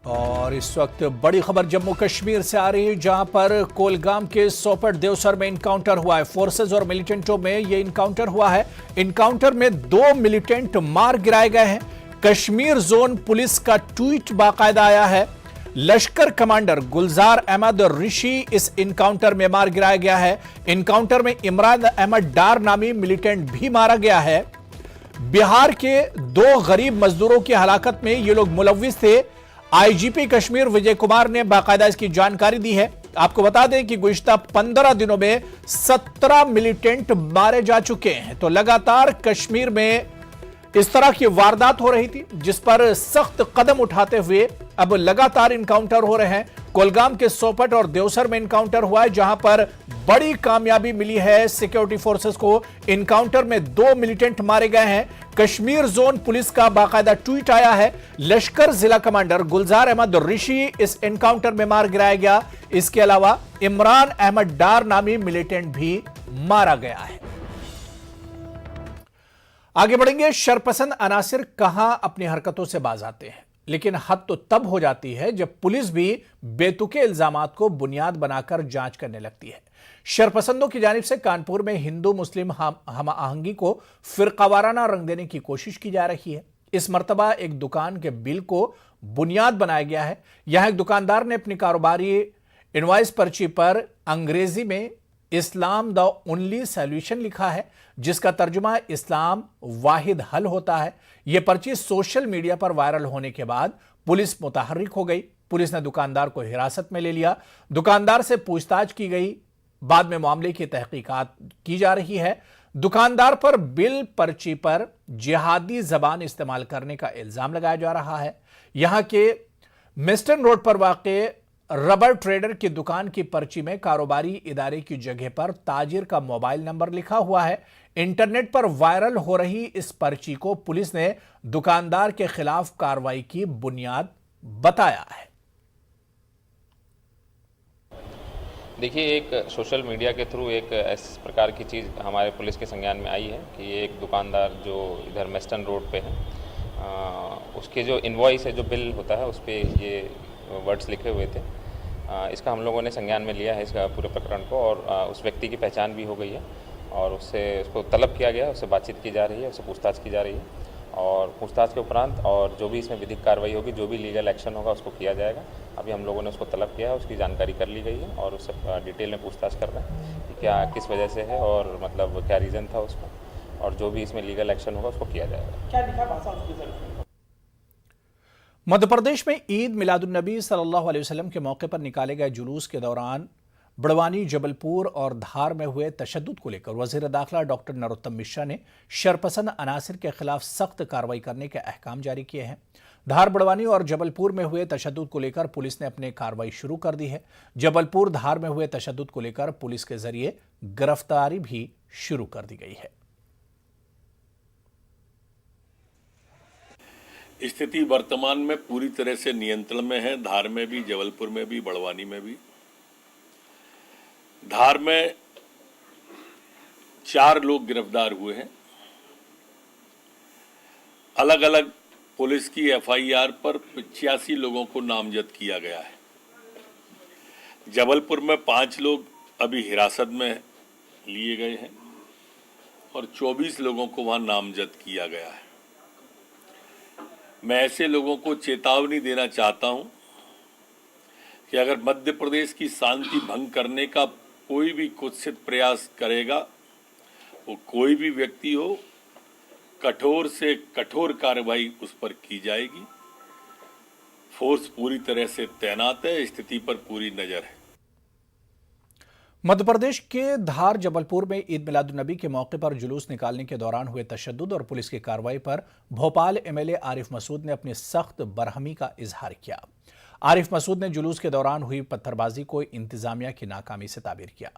और इस वक्त बड़ी खबर जम्मू कश्मीर से आ रही है, जहां पर कोलगाम के सोपट देवसर में इनकाउंटर हुआ है। फोर्सेज और मिलिटेंटों में यह इनकाउंटर हुआ है। इनकाउंटर में 2 मिलिटेंट मार गिराए गए हैं। कश्मीर जोन पुलिस का ट्वीट बाकायदा आया है। लश्कर कमांडर गुलजार अहमद ऋषि इस इनकाउंटर में मार गिराया गया है। इनकाउंटर में इमरान अहमद डार नामी मिलिटेंट भी मारा गया है। बिहार के 2 गरीब मजदूरों की हलाकत में ये लोग मुलव्विस थे। आईजीपी कश्मीर विजय कुमार ने बाकायदा इसकी जानकारी दी है। आपको बता दें कि गुज़िश्ता 15 दिनों में 17 मिलिटेंट मारे जा चुके हैं। तो लगातार कश्मीर में इस तरह की वारदात हो रही थी, जिस पर सख्त कदम उठाते हुए अब लगातार इनकाउंटर हो रहे हैं। कोलगाम के सोपट और देवसर में इनकाउंटर हुआ है, जहां पर बड़ी कामयाबी मिली है सिक्योरिटी फोर्सेस को। इनकाउंटर में 2 मिलिटेंट मारे गए हैं। कश्मीर जोन पुलिस का बाकायदा ट्वीट आया है। लश्कर जिला कमांडर गुलजार अहमद ऋषि इस एनकाउंटर में मार गिराया गया। इसके अलावा इमरान अहमद डार नामी मिलिटेंट भी मारा गया है। आगे बढ़ेंगे। शरपसंद अनासिर कहां अपनी हरकतों से बाज आते हैं, लेकिन हद तो तब हो जाती है जब पुलिस भी बेतुके इल्जामात को बुनियाद बनाकर जांच करने लगती है। शरपसंदों की जानिब से कानपुर में हिंदू मुस्लिम हम आहंगी को फिरकावाराना रंग देने की कोशिश की जा रही है। इस मर्तबा एक दुकान के बिल को बुनियाद बनाया गया है। यहां एक दुकानदार ने अपनी कारोबारी इनवॉइस पर्ची पर अंग्रेजी में इस्लाम द ओनली सॉल्यूशन लिखा है, जिसका तर्जुमा इस्लाम वाहिद हल होता है। यह पर्ची सोशल मीडिया पर वायरल होने के बाद पुलिस मुतहर्रिक हो गई। पुलिस ने दुकानदार को हिरासत में ले लिया। दुकानदार से पूछताछ की गई। बाद में मामले की तहकीकात की जा रही है। दुकानदार पर बिल पर्ची पर जिहादी जबान इस्तेमाल करने का इल्जाम लगाया जा रहा है। यहां के मिस्टन रोड पर वाक़े रबर ट्रेडर की दुकान की पर्ची में कारोबारी इदारे की जगह पर ताजिर का मोबाइल नंबर लिखा हुआ है। इंटरनेट पर वायरल हो रही इस पर्ची को पुलिस ने दुकानदार के खिलाफ कार्रवाई की बुनियाद बताया है। देखिए, एक सोशल मीडिया के थ्रू एक इस प्रकार की चीज़ हमारे पुलिस के संज्ञान में आई है कि एक दुकानदार जो इधर मेस्टन रोड पे है, उसके जो इनवॉइस है, जो बिल होता है, उस पर ये वर्ड्स लिखे हुए थे। इसका हम लोगों ने संज्ञान में लिया है, इसका पूरे प्रकरण को, और उस व्यक्ति की पहचान भी हो गई है और उसको तलब किया गया है, उससे बातचीत की जा रही है, उससे पूछताछ की जा रही है। और पूछताछ के उपरांत और जो भी इसमें विधिक कार्रवाई होगी, जो भी लीगल एक्शन होगा, उसको किया जाएगा। अभी हम लोगों ने उसको तलब किया है, उसकी जानकारी कर ली गई है और उससे डिटेल में पूछताछ कर रहे हैं कि क्या किस वजह से है और मतलब क्या रीज़न था उसका, और जो भी इसमें लीगल एक्शन होगा उसको किया जाएगा। क्या लिखा भाषा उसकी? मध्य प्रदेश में ईद मिलादुन्नबी सल्लल्लाहु अलैहि वसल्लम के मौके पर निकाले गए जुलूस के दौरान बड़वानी, जबलपुर और धार में हुए तशद्दुद को लेकर वज़ीर दाखिला डॉक्टर नरोत्तम मिश्रा ने शरपसंद अनासिर के खिलाफ सख्त कार्रवाई करने के अहकाम जारी किए हैं। धार, बड़वानी और जबलपुर में हुए तशद्दुद को लेकर पुलिस ने अपनी कार्रवाई शुरू कर दी है। जबलपुर, धार में हुए तशद्दुद को लेकर पुलिस के जरिए गिरफ्तारी भी शुरू कर दी गई है। स्थिति वर्तमान में पूरी तरह से नियंत्रण में है। धार में भी, जबलपुर में भी, बड़वानी में भी। धार में 4 लोग गिरफ्तार हुए हैं। अलग अलग पुलिस की एफआईआर पर 85 लोगों को नामजद किया गया है। जबलपुर में 5 लोग अभी हिरासत में लिए गए हैं और 24 लोगों को वहां नामजद किया गया है। मैं ऐसे लोगों को चेतावनी देना चाहता हूं कि अगर मध्य प्रदेश की शांति भंग करने का कोई भी कुत्सित प्रयास करेगा, वो कोई भी व्यक्ति हो, कठोर से कठोर कार्रवाई उस पर की जाएगी। फोर्स पूरी तरह से तैनात है, स्थिति पर पूरी नजर है। मध्य प्रदेश के धार, जबलपुर में ईद मिलादुन्नबी के मौके पर जुलूस निकालने के दौरान हुए तशद्दुद और पुलिस की कार्रवाई पर भोपाल एमएलए आरिफ मसूद ने अपनी सख्त बरहमी का इजहार किया। आरिफ मसूद ने जुलूस के दौरान हुई पत्थरबाजी को इंतजामिया की नाकामी से ताबीर किया।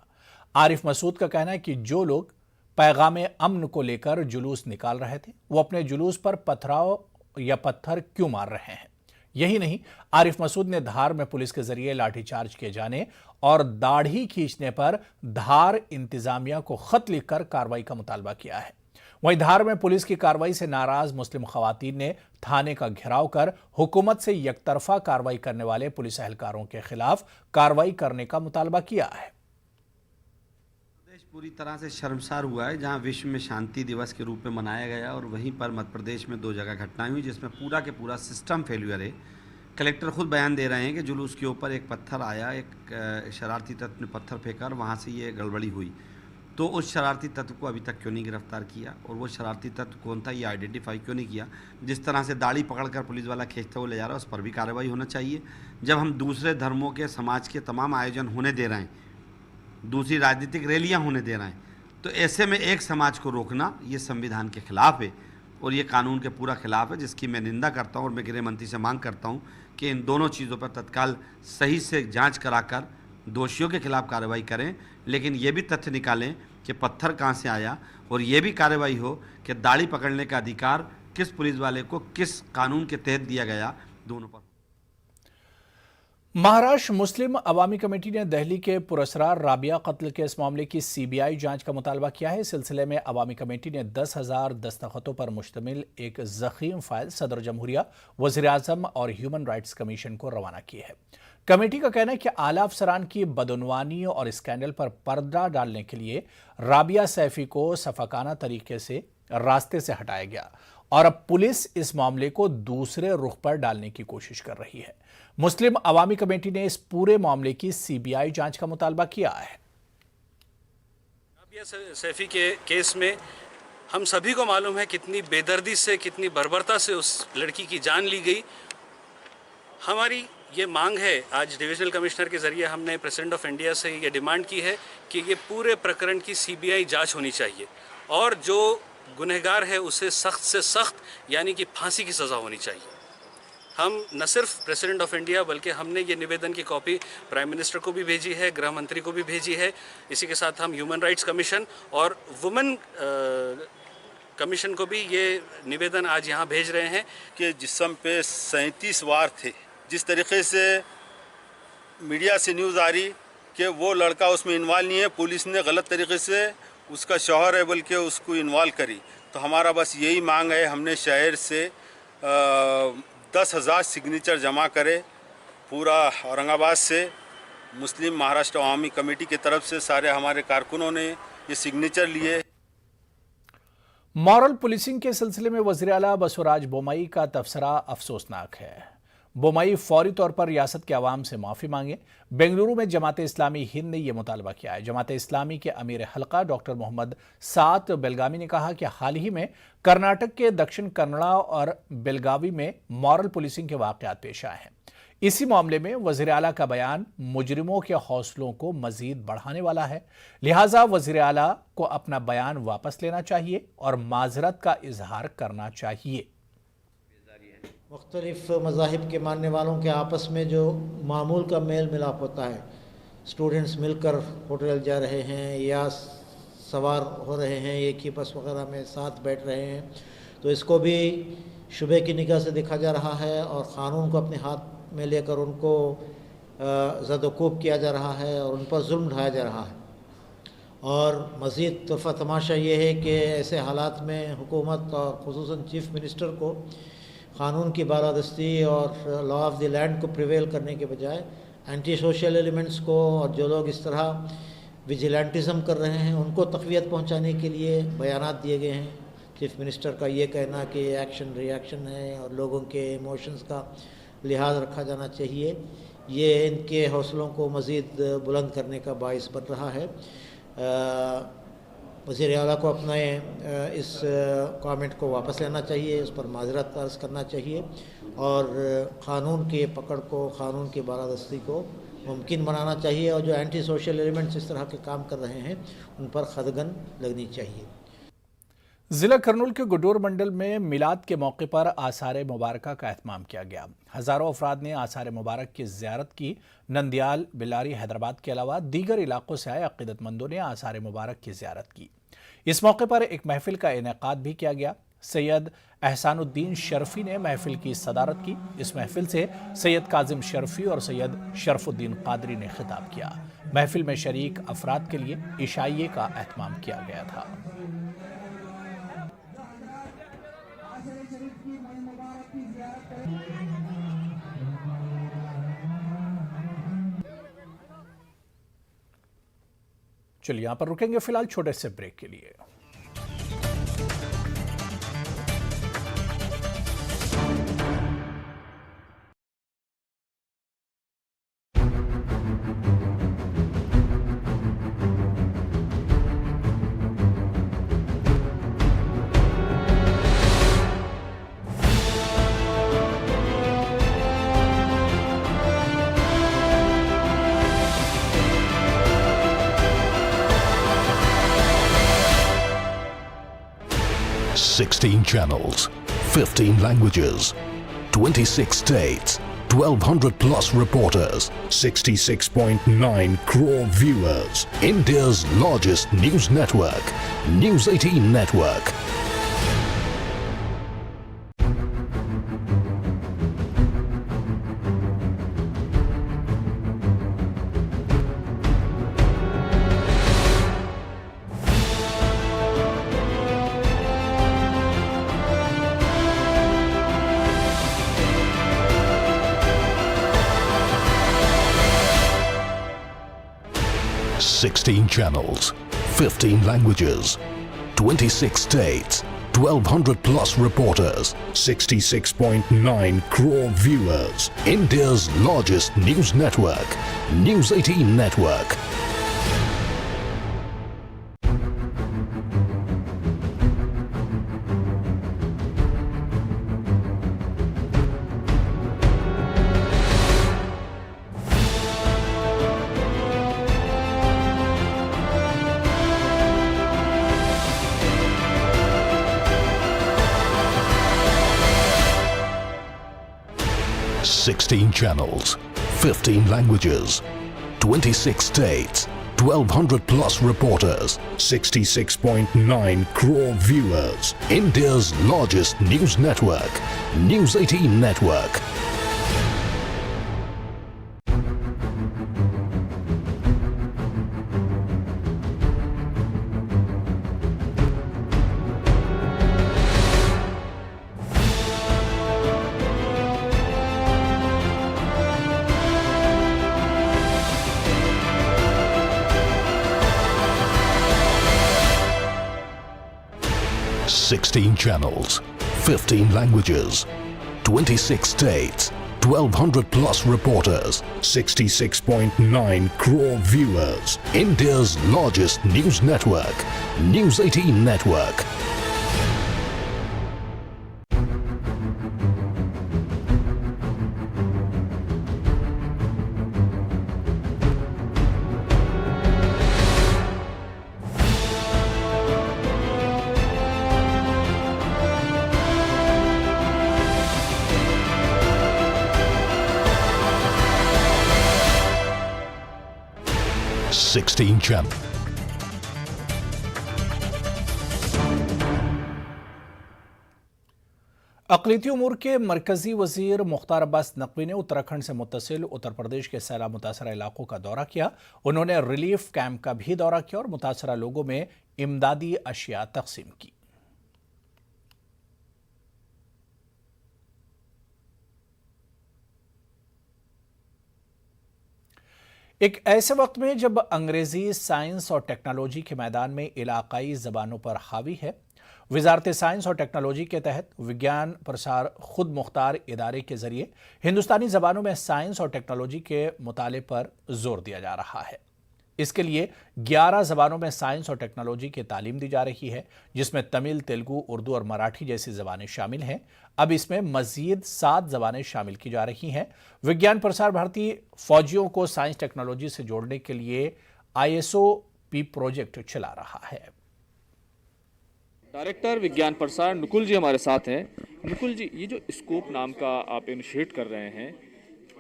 आरिफ मसूद का कहना है कि जो लोग पैगाम अमन को लेकर जुलूस निकाल रहे थे, वो अपने जुलूस पर पथराव या पत्थर क्यों मार रहे हैं। यही नहीं, आरिफ मसूद ने धार में पुलिस के जरिए लाठीचार्ज किए जाने और दाढ़ी खींचने पर धार इंतजामिया को खत लिखकर कार्रवाई का मुतालबा किया है। वहीं धार में पुलिस की कार्रवाई से नाराज मुस्लिम खवातीन ने थाने का घेराव कर हुकूमत से यकतरफा कार्रवाई करने वाले पुलिस एहलकारों के खिलाफ कार्रवाई करने का मुतालबा किया है। देश पूरी तरह से शर्मसार हुआ है, जहां विश्व में शांति दिवस के रूप में मनाया गया और वहीं पर मध्य प्रदेश में 2 जगह घटनाएं हुई जिसमें पूरा के पूरा सिस्टम फेल्यूर है। कलेक्टर खुद बयान दे रहे हैं कि जुलूस के ऊपर एक पत्थर आया, एक शरारती तत्व ने पत्थर फेंका और वहाँ से ये गड़बड़ी हुई। तो उस शरारती तत्व को अभी तक क्यों नहीं गिरफ्तार किया और वो शरारती तत्व कौन था ये आइडेंटिफाई क्यों नहीं किया। जिस तरह से दाढ़ी पकड़कर पुलिस वाला खींचता हुआ ले जा रहा है उस पर भी कार्रवाई होना चाहिए। जब हम दूसरे धर्मों के समाज के तमाम आयोजन होने दे रहे हैं, दूसरी राजनीतिक रैलियां होने दे रहे हैं, तो ऐसे में एक समाज को रोकना ये संविधान के खिलाफ है और ये कानून के पूरा खिलाफ है, जिसकी मैं निंदा करता हूँ और मैं गृह मंत्री से मांग करता हूँ कि इन दोनों चीज़ों पर तत्काल सही से जांच कराकर दोषियों के खिलाफ कार्रवाई करें, लेकिन ये भी तथ्य निकालें कि पत्थर कहाँ से आया और ये भी कार्रवाई हो कि दाढ़ी पकड़ने का अधिकार किस पुलिस वाले को किस कानून के तहत दिया गया, दोनों पर। महाराष्ट्र मुस्लिम अवामी कमेटी ने दिल्ली के पुरस्कार राबिया कत्ल के इस मामले की सीबीआई जांच का मुतालबा किया है। इस सिलसिले में अवामी कमेटी ने 10,000 दस्तखतों पर मुश्तमिल एक ज़ख़ीम फाइल सदर जमहूरिया, वज़ीर-ए-आज़म और ह्यूमन राइट्स कमीशन को रवाना की है। कमेटी का कहना है कि आला अफसरान की बदउनवानी और स्कैंडल पर पर्दा डालने के लिए राबिया सैफी को सफाकाना तरीके से रास्ते से हटाया गया और अब पुलिस इस मामले को दूसरे रुख पर डालने की कोशिश कर रही है। मुस्लिम अवामी कमेटी ने इस पूरे मामले की सीबीआई जांच का मुतालबा किया है। राबिया सैफी के केस में हम सभी को मालूम है कितनी बेदर्दी से, कितनी बर्बरता से उस लड़की की जान ली गई। हमारी ये मांग है, आज डिविजनल कमिश्नर के जरिए हमने प्रेसिडेंट ऑफ इंडिया से ये डिमांड की है कि ये पूरे प्रकरण की सीबीआई जांच होनी चाहिए और जो गुनहगार है उसे सख्त से सख्त यानी कि फांसी की सज़ा होनी चाहिए। हम न सिर्फ प्रेसिडेंट ऑफ इंडिया बल्कि हमने ये निवेदन की कॉपी प्राइम मिनिस्टर को भी भेजी है, गृह मंत्री को भी भेजी है। इसी के साथ हम ह्यूमन राइट्स कमीशन और वुमेन कमीशन को भी ये निवेदन आज यहाँ भेज रहे हैं कि जिस्म पे 37 वार थे। जिस तरीके से मीडिया से न्यूज़ आ रही कि वो लड़का उसमें इन्वॉल्व नहीं है, पुलिस ने गलत तरीके से उसका शौहर है बल्कि उसको इन्वॉल्व करी, तो हमारा बस यही मांग है, हमने शहर से 10,000 सिग्नेचर जमा करे। पूरा औरंगाबाद से मुस्लिम महाराष्ट्र अवामी कमेटी की तरफ से सारे हमारे कारकुनों ने ये सिग्नेचर लिए। मॉरल पुलिसिंग के सिलसिले में वज़ीर आला बसवराज बोम्मई का तबसरा अफसोसनाक है। बोम्मई फौरी तौर पर रियासत के अवाम से माफ़ी मांगे। बेंगलुरु में जमात इस्लामी हिंद ने यह मुतालबा किया है। जमात इस्लामी के अमीर हल्का डॉक्टर मोहम्मद सात बेलगावी ने कहा कि हाल ही में कर्नाटक के दक्षिण कन्नड़ा और बेलगावी में मॉरल पुलिसिंग के वाक़यात पेश आए हैं। इसी मामले में वज़ीर आला का बयान मुजरिमों के हौसलों को मजीद बढ़ाने वाला है, लिहाजा वज़ीर आला को अपना बयान वापस लेना चाहिए और माजरत का इजहार करना चाहिए। मुख्तलिफ मज़ाहिब के मानने वालों के आपस में जो मामूल का मेल मिलाप होता है, स्टूडेंट्स मिलकर होटल जा रहे हैं या सवार हो रहे हैं, एक ही बस वगैरह में साथ बैठ रहे हैं, तो इसको भी शुबे की निगाह से देखा जा रहा है और क़ानून को अपने हाथ में लेकर उनको ज़द-ओ-कूब किया जा रहा है और उन पर जुल्म ढाया जा रहा है। और मज़ीद तोहफ़ा तमाशा ये है कि ऐसे हालात में हुकूमत और ख़ुसूसन चीफ़ मिनिस्टर को क़ानून की बालादस्ती और लॉ ऑफ द लैंड को प्रिवेल करने के बजाय एंटी सोशल एलिमेंट्स को और जो लोग इस तरह विजिलेंटिज़म कर रहे हैं उनको तक़वियत पहुंचाने के लिए बयानात दिए गए हैं। चीफ़ मिनिस्टर का ये कहना कि एक्शन रिएक्शन है और लोगों के इमोशंस का लिहाज रखा जाना चाहिए, ये इनके हौसलों को मज़ीद बुलंद करने का बाइस बन रहा है। वज़ीर आला को अपने इस कमेंट को वापस लेना चाहिए, उस पर माजरत अर्ज़ करना चाहिए और क़ानून के पकड़ को, क़ानून की बालादस्ती को मुमकिन बनाना चाहिए और जो एंटी सोशल एलिमेंट्स इस तरह के काम कर रहे हैं उन पर ख़दगन लगनी चाहिए। जिला करनूल के गुडूर मंडल में मिलाद के मौके पर आसार मुबारक का एहतमाम किया गया। हज़ारों अफराद ने आसार मुबारक की ज़ियारत की। नंदियाल, बिलारी, हैदराबाद के अलावा दीगर इलाकों से आए अक़ीदतमंदों ने आसार मुबारक की ज़ियारत की। इस मौके पर एक महफिल का इनेकाद भी किया गया। सैयद एहसानुद्दीन शर्फी ने महफिल की सदारत की। इस महफिल से सैयद काजिम शर्फी और सैयद शरफुद्दीन कादरी ने खिताब किया। महफिल में शरीक अफराद के लिए इशाइये का एहतमाम किया गया था। चलिए यहां पर रुकेंगे फिलहाल छोटे से ब्रेक के लिए। Sixteen channels, 15 languages, 26 states, 1,200 plus reporters, 66.9 crore viewers. India's largest news network, News 18 Network. Sixteen channels, 15 languages, 26 states, 1,200 plus reporters, 66.9 crore viewers. India's largest news network, News 18 Network. Sixteen channels, 15 languages, 26 states, 1,200 plus reporters, 66.9 crore viewers. India's largest news network, News 18 Network. Sixteen channels, 15 languages, 26 states, 1,200 plus reporters, 66.9 crore viewers. India's largest news network, News 18 Network. Sixteen channels. अक़लियती उमूर के मरकजी वजीर मुख्तार अब्बास नकवी ने उत्तराखंड से मुत्तसिल उत्तर प्रदेश के सैलाब मुतासरा इलाकों का दौरा किया। उन्होंने रिलीफ कैंप का भी दौरा किया और मुतासरा लोगों में इमदादी अशिया तकसीम की। एक ऐसे वक्त में जब अंग्रेजी साइंस और टेक्नोलॉजी के मैदान में इलाकाई जबानों पर हावी है, वजारत साइंस और टेक्नोलॉजी के तहत विज्ञान प्रसार खुद मुख्तार इदारे के जरिए हिंदुस्तानी जबानों में साइंस और टेक्नोलॉजी के मुताले पर जोर दिया जा रहा है। इसके लिए 11 जबानों में साइंस और टेक्नोलॉजी की तालीम दी जा रही है, जिसमें तमिल, तेलुगु, उर्दू और मराठी जैसी जबानें शामिल हैं। अब इसमें मजीद 7 जबानें शामिल की जा रही हैं। विज्ञान प्रसार भारती फौजियों को साइंस टेक्नोलॉजी से जोड़ने के लिए ISOP प्रोजेक्ट चला रहा है। डायरेक्टर विज्ञान प्रसार नुकुल जी हमारे साथ हैं। नुकुल जी, ये जो स्कोप नाम का आप इनिशिएट कर रहे हैं,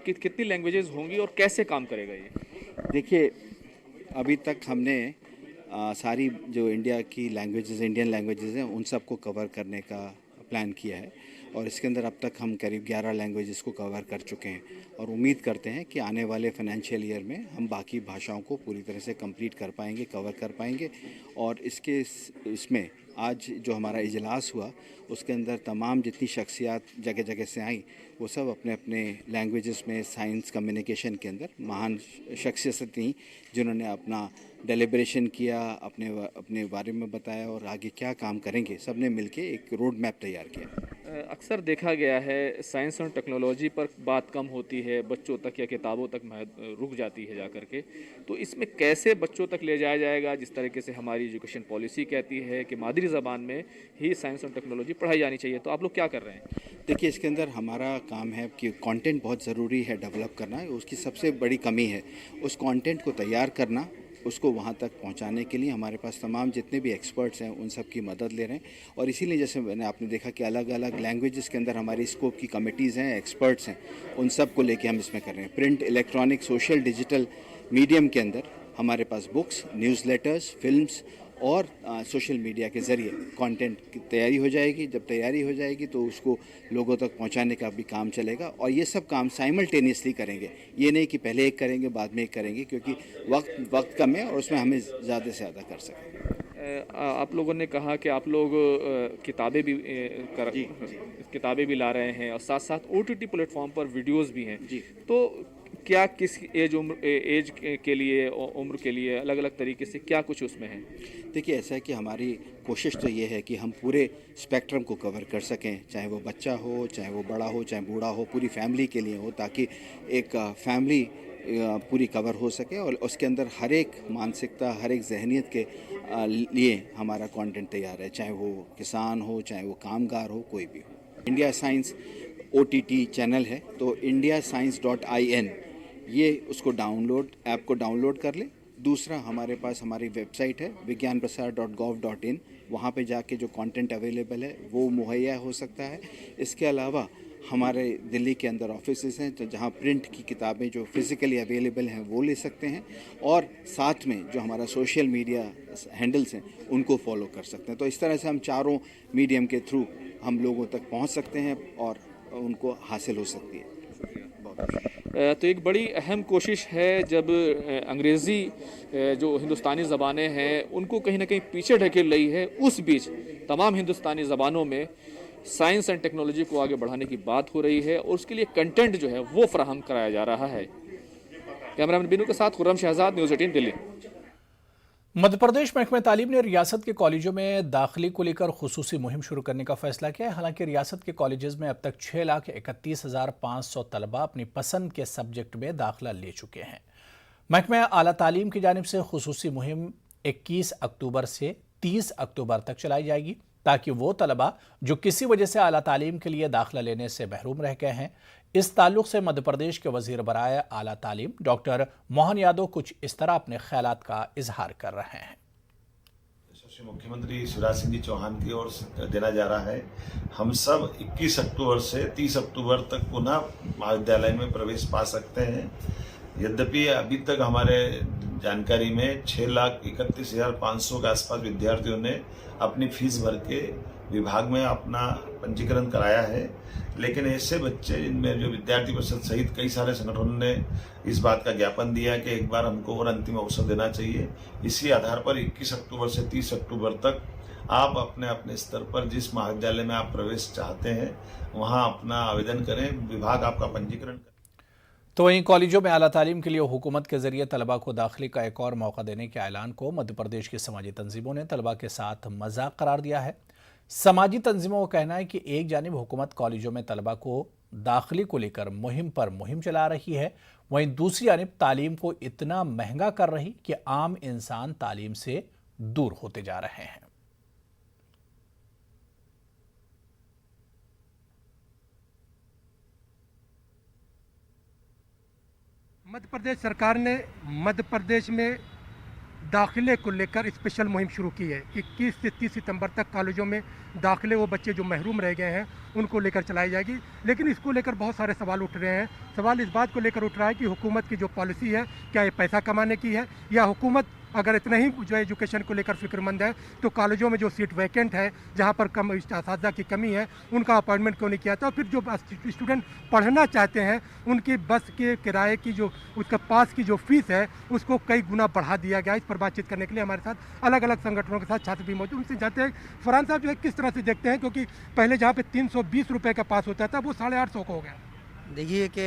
कितनी लैंग्वेजेस होंगी और कैसे काम करेगा ये? देखिए, अभी तक हमने सारी जो इंडिया की लैंग्वेजेस, इंडियन लैंग्वेजेस हैं, उन सबको कवर करने का प्लान किया है और इसके अंदर अब तक हम करीब 11 लैंग्वेजेस को कवर कर चुके हैं और उम्मीद करते हैं कि आने वाले फाइनेंशियल ईयर में हम बाकी भाषाओं को पूरी तरह से कंप्लीट कर पाएंगे, कवर कर पाएंगे और इसमें आज जो हमारा इजलास हुआ उसके अंदर तमाम जितनी शख्सियात जगह जगह से आई वो सब अपने अपने लैंग्वेजेस में साइंस कम्युनिकेशन के अंदर महान शख्सियत थी जिन्होंने अपना डेलिब्रेशन किया, अपने बारे में बताया और आगे क्या काम करेंगे। सब ने मिलके एक रोड मैप तैयार किया। अक्सर देखा गया है साइंस और टेक्नोलॉजी पर बात कम होती है, बच्चों तक या किताबों तक रुक जाती है जा करके। तो इसमें कैसे बच्चों तक ले जाया जाएगा? जिस तरीके से हमारी एजुकेशन पॉलिसी कहती है कि मादरी ज़बान में ही साइंस और टेक्नोलॉजी पढ़ाई जानी चाहिए, तो आप लोग क्या कर रहे हैं? देखिए, इसके अंदर हमारा काम है कि कंटेंट बहुत ज़रूरी है डेवलप करना, उसकी सबसे बड़ी कमी है। उस कंटेंट को तैयार करना, उसको वहाँ तक पहुँचाने के लिए हमारे पास तमाम जितने भी एक्सपर्ट्स हैं उन सब की मदद ले रहे हैं। और इसीलिए जैसे मैंने आपने देखा कि अलग अलग लैंग्वेजेस के अंदर हमारी स्कोप की कमिटीज़ हैं, एक्सपर्ट्स हैं, उन सब को लेके हम इसमें कर रहे हैं। Print, electronic, social, digital medium के अंदर हमारे पास बुक्स, न्यूज़लेटर्स, फिल्म्स और सोशल मीडिया के ज़रिए कंटेंट की तैयारी हो जाएगी। जब तैयारी हो जाएगी तो उसको लोगों तक पहुंचाने का भी काम चलेगा और ये सब काम साइमल्टेनियसली करेंगे। ये नहीं कि पहले एक करेंगे बाद में एक करेंगे, क्योंकि वक्त कम है और उसमें हमें ज़्यादा से ज़्यादा कर सकें। आप लोगों ने कहा कि आप लोग किताबें भी ला रहे हैं और साथ साथ OTT प्लेटफॉर्म पर वीडियोज़ भी हैं जी। तो क्या किस एज के लिए, उम्र के लिए अलग अलग तरीके से क्या कुछ उसमें है? देखिए, ऐसा है कि हमारी कोशिश तो ये है कि हम पूरे स्पेक्ट्रम को कवर कर सकें, चाहे वो बच्चा हो, चाहे वो बड़ा हो, चाहे बूढ़ा हो, पूरी फैमिली के लिए हो, ताकि एक फैमिली पूरी कवर हो सके और उसके अंदर हर एक मानसिकता, हर एक जहनियत के लिए हमारा कंटेंट तैयार है, चाहे वो किसान हो, चाहे वो कामगार हो, कोई भी हो। इंडिया साइंस OTT चैनल है, तो indiascience.in ये उसको ऐप को डाउनलोड कर ले। दूसरा, हमारे पास हमारी वेबसाइट है vigyanprasar.gov.in, वहाँ पे जाके जो कंटेंट अवेलेबल है वो मुहैया हो सकता है। इसके अलावा हमारे दिल्ली के अंदर ऑफिसेस हैं तो जहाँ प्रिंट की किताबें जो फिज़िकली अवेलेबल हैं वो ले सकते हैं और साथ में जो हमारा सोशल मीडिया हैंडल्स हैं उनको फॉलो कर सकते हैं। तो इस तरह से हम चारों मीडियम के थ्रू हम लोगों तक पहुँच सकते हैं और उनको हासिल हो सकती है। तो एक बड़ी अहम कोशिश है जब अंग्रेज़ी जो हिंदुस्तानी ज़बानें हैं उनको कहीं ना कहीं पीछे ढकेल रही है, उस बीच तमाम हिंदुस्तानी ज़बानों में साइंस एंड टेक्नोलॉजी को आगे बढ़ाने की बात हो रही है और उसके लिए कंटेंट जो है वो फराहम कराया जा रहा है। कैमरामैन बिनू के साथ खुर्रम शहजाद, न्यूज़ 18 दिल्ली। मध्य प्रदेश महकमे तालीम ने रियासत के कॉलेजों में दाखिले को लेकर खुसूसी मुहिम शुरू करने का फैसला किया है। हालांकि रियासत के कॉलेजेस में अब तक 6,31,500 तलबा अपनी पसंद के सब्जेक्ट में दाखिला ले चुके हैं। महकमे आला तालीम की जानिब से खुसूसी मुहिम 21 अक्टूबर से 30 अक्टूबर तक चलाई जाएगी ताकि वो तलबा जो किसी वजह से आला तालीम के लिए दाखिला लेने से महरूम रह गए हैं, इस ताल्लुक से मध्य प्रदेश के वजीर बराए आला तालीम डॉक्टर मोहन यादव कुछ इस तरह अपने ख्यालात का इजहार कर रहे हैं। मुख्यमंत्री शिवराज सिंह जी चौहान की ओर से देना जा रहा है। हम सब 21 अक्टूबर से 30 अक्टूबर तक पुनः महाविद्यालय में प्रवेश पा सकते हैं। यद्यपि अभी तक हमारे जानकारी में 6,31,500 के आसपास विद्यार्थियों ने अपनी फीस भर के विभाग में अपना पंजीकरण कराया है, लेकिन ऐसे बच्चे जिनमें जो विद्यार्थी परिषद सहित कई सारे संगठनों ने इस बात का ज्ञापन दिया कि एक बार हमको और अंतिम अवसर देना चाहिए। इसी आधार पर 21 अक्टूबर से 30 अक्टूबर तक आप अपने अपने स्तर पर जिस महाविद्यालय में आप प्रवेश चाहते हैं वहां अपना आवेदन करें, विभाग आपका पंजीकरण करें। तो वहीं कॉलेजों में आला तालीम के लिए हुकूमत के जरिए तलबा को दाखिले का एक और मौका देने के ऐलान को मध्य प्रदेश की समाजी तंजीमों ने तलबा के साथ मजाक करार दिया है। समाजी तंजीमों का कहना है कि एक जानिब हुकूमत कॉलेजों में तलबा को दाखिले को लेकर मुहिम पर मुहिम चला रही है, वहीं दूसरी जानिब तालीम को इतना महंगा कर रही कि आम इंसान तालीम से दूर होते जा रहे हैं। मध्य प्रदेश सरकार ने मध्य प्रदेश में दाखिले को लेकर स्पेशल मुहिम शुरू की है। 21 से 30 सितंबर तक कॉलेजों में दाखिले वो बच्चे जो महरूम रह गए हैं उनको लेकर चलाई जाएगी। लेकिन इसको लेकर बहुत सारे सवाल उठ रहे हैं। सवाल इस बात को लेकर उठ रहा है कि हुकूमत की जो पॉलिसी है क्या ये पैसा कमाने की है या हुकूमत अगर इतना ही जो एजुकेशन को लेकर फिक्रमंद है तो कॉलेजों में जो सीट वैकेंट है, जहाँ पर कम असातिज़ा की कमी है, उनका अपॉइंटमेंट क्यों नहीं किया था। और फिर जो स्टूडेंट पढ़ना चाहते हैं उनकी बस के किराए की जो उसका पास की जो फीस है उसको कई गुना बढ़ा दिया गया। इस पर बातचीत करने के लिए हमारे साथ अलग अलग संगठनों के साथ छात्र भी मौजूद। उनसे जानते हैं फरहान साहब जो है किस तरह से देखते हैं, क्योंकि पहले जहाँ पे 320 रुपये का पास होता था वो 850 का हो गया। देखिए कि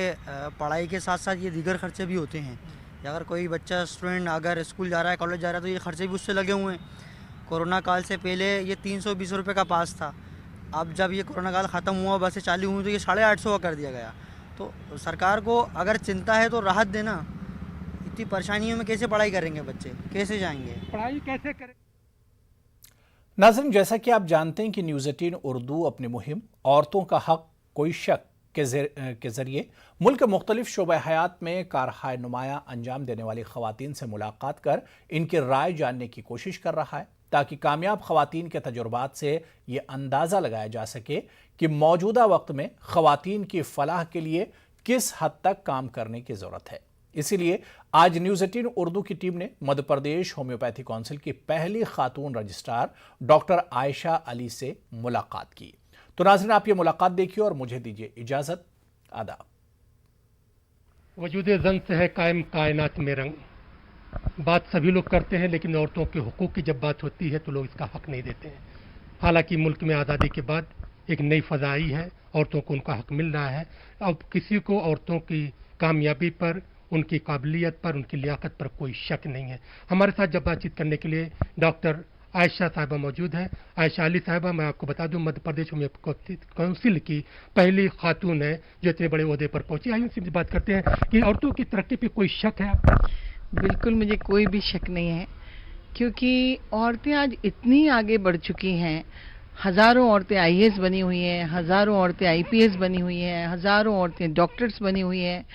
पढ़ाई के साथ साथ ये दीगर खर्चे भी होते हैं। अगर कोई बच्चा स्टूडेंट अगर स्कूल जा रहा है, कॉलेज जा रहा है, तो ये खर्चे भी उससे लगे हुए हैं। कोरोना काल से पहले ये 320 रुपये का पास था। अब जब ये कोरोना काल ख़त्म हुआ, बसें चालू हुई, तो ये 850 का कर दिया गया। तो सरकार को अगर चिंता है तो राहत देना। इतनी परेशानियों में कैसे पढ़ाई करेंगे बच्चे, कैसे जाएंगे, पढ़ाई कैसे करें। नाज़रीन, जैसा कि आप जानते हैं कि न्यूज़ 18 उर्दू अपनी मुहिम औरतों का हक कोई शक के जरिए मुल्क के मुख्तलिफ शोबे हयात में कारहाय नुमाया अंजाम देने वाली खवातीन से मुलाकात कर इनकी राय जानने की कोशिश कर रहा है, ताकि कामयाब खवातीन के तजुर्बात से ये अंदाज़ा लगाया जा सके कि मौजूदा वक्त में खवातीन की फलाह के लिए किस हद तक काम करने की ज़रूरत है। इसीलिए आज न्यूज़ 18 उर्दू की टीम ने मध्य प्रदेश होम्योपैथी काउंसिल की पहली खातून रजिस्ट्रार डॉक्टर आयशा अली से मुलाकात की। तो नाज़रीन, आप ये मुलाकात देखिए और मुझे दीजिए इजाज़त। आदाब। वजूद ज़न से है कायम कायनात में रंग। बात सभी लोग करते हैं, लेकिन औरतों के हुकूक की जब बात होती है तो लोग इसका हक नहीं देते हैं। हालांकि मुल्क में आज़ादी के बाद एक नई फ़ज़ा आई है, औरतों को उनका हक मिल रहा है। अब किसी को औरतों की कामयाबी पर, उनकी काबिलियत पर, उनकी लियाकत पर कोई शक नहीं है। हमारे साथ जब बातचीत करने के लिए डॉक्टर आयशा साहिबा मौजूद है। आयशा अली साहिबा, मैं आपको बता दूं, मध्य प्रदेश होम्योपैथी काउंसिल की पहली खातून है जो इतने बड़े ओहदे पर पहुंची। आइए उनसे बात करते हैं कि औरतों की तरक्की पे कोई शक है आपका? बिल्कुल, मुझे कोई भी शक नहीं है, क्योंकि औरतें आज इतनी आगे बढ़ चुकी हैं। हज़ारों औरतें IAS बनी हुई हैं, हज़ारों औरतें IPS बनी हुई हैं, हज़ारों औरतें डॉक्टर्स बनी हुई हैं।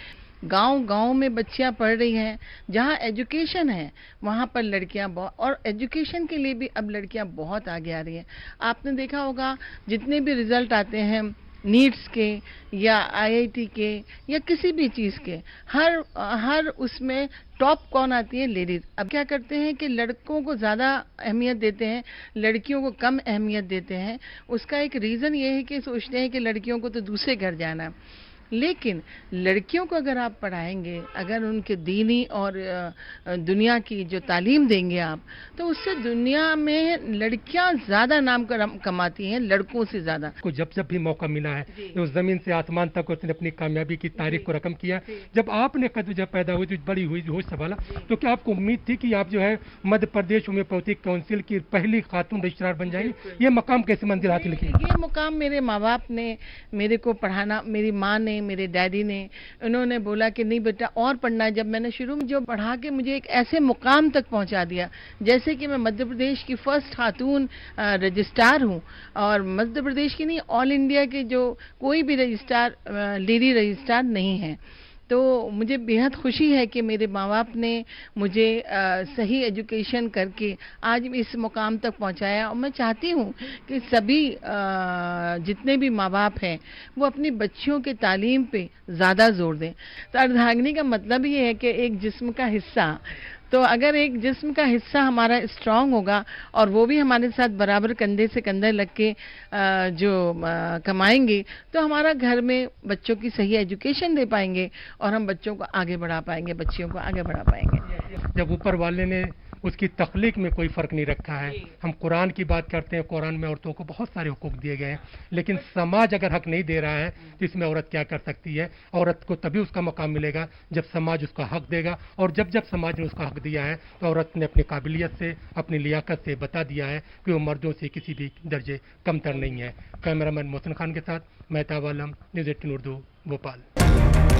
गांव-गांव में बच्चियां पढ़ रही हैं। जहां एजुकेशन है वहां पर लड़कियां और एजुकेशन के लिए भी अब लड़कियां बहुत आगे आ रही हैं। आपने देखा होगा जितने भी रिजल्ट आते हैं नीट्स के या IIT के या किसी भी चीज़ के, हर उसमें टॉप कौन आती है? लेडीज। अब क्या करते हैं कि लड़कों को ज़्यादा अहमियत देते हैं, लड़कियों को कम अहमियत देते हैं। उसका एक रीज़न ये है कि सोचते हैं कि लड़कियों को तो दूसरे घर जाना है। लेकिन लड़कियों को अगर आप पढ़ाएंगे, अगर उनके दीनी और दुनिया की जो तालीम देंगे आप, तो उससे दुनिया में लड़कियां ज़्यादा नाम कमाती हैं लड़कों से ज़्यादा। को जब भी मौका मिला है तो ज़मीन से आसमान तक उसने अपनी कामयाबी की तारीख को रकम किया। जब आपने कद जब पैदा हुई तो बड़ी हुई होश संभाला, तो क्या आपको उम्मीद थी कि आप जो है मध्य प्रदेश होम्योपैथी काउंसिल की पहली खातून रजिस्ट्रार बन जाएंगी? ये मकाम कैसे मंजिल हासिल की? ये मुकाम मेरे माँ बाप ने मेरे को पढ़ाना, मेरी माँ ने, मेरे डैडी ने, उन्होंने बोला कि नहीं बेटा और पढ़ना है। जब मैंने शुरू में जो पढ़ा के मुझे एक ऐसे मुकाम तक पहुंचा दिया, जैसे कि मैं मध्य प्रदेश की फर्स्ट खातून रजिस्ट्रार हूं, और मध्य प्रदेश की नहीं, ऑल इंडिया के जो कोई भी रजिस्ट्रार लेडी रजिस्ट्रार नहीं है। तो मुझे बेहद खुशी है कि मेरे माँ बाप ने मुझे सही एजुकेशन करके आज इस मुकाम तक पहुँचाया। और मैं चाहती हूँ कि सभी जितने भी माँ बाप हैं वो अपनी बच्चियों के तालीम पे ज़्यादा जोर दें। तो अर्धांगिनी का मतलब ये है कि एक जिस्म का हिस्सा, तो अगर एक जिस्म का हिस्सा हमारा स्ट्रांग होगा और वो भी हमारे साथ बराबर कंधे से कंधा लग के जो कमाएंगे, तो हमारा घर में बच्चों की सही एजुकेशन दे पाएंगे और हम बच्चों को आगे बढ़ा पाएंगे, बच्चियों को आगे बढ़ा पाएंगे। जब ऊपर वाले ने उसकी तख्लीक में कोई फ़र्क नहीं रखा है। हम कुरान की बात करते हैं, कुरान में औरतों को बहुत सारे हुकूक दिए गए हैं, लेकिन समाज अगर हक नहीं दे रहा है तो इसमें औरत क्या कर सकती है? औरत को तभी उसका मकाम मिलेगा जब समाज उसका हक देगा, और जब समाज ने उसका हक दिया है तो औरत ने अपनी काबिलियत से, अपनी लियाकत से बता दिया है कि वो मर्दों से किसी भी दर्जे कमतर नहीं है। कैमरामैन मोहसिन खान के साथ मैं ताब आलम, न्यूज़ 18 उर्दू, भोपाल।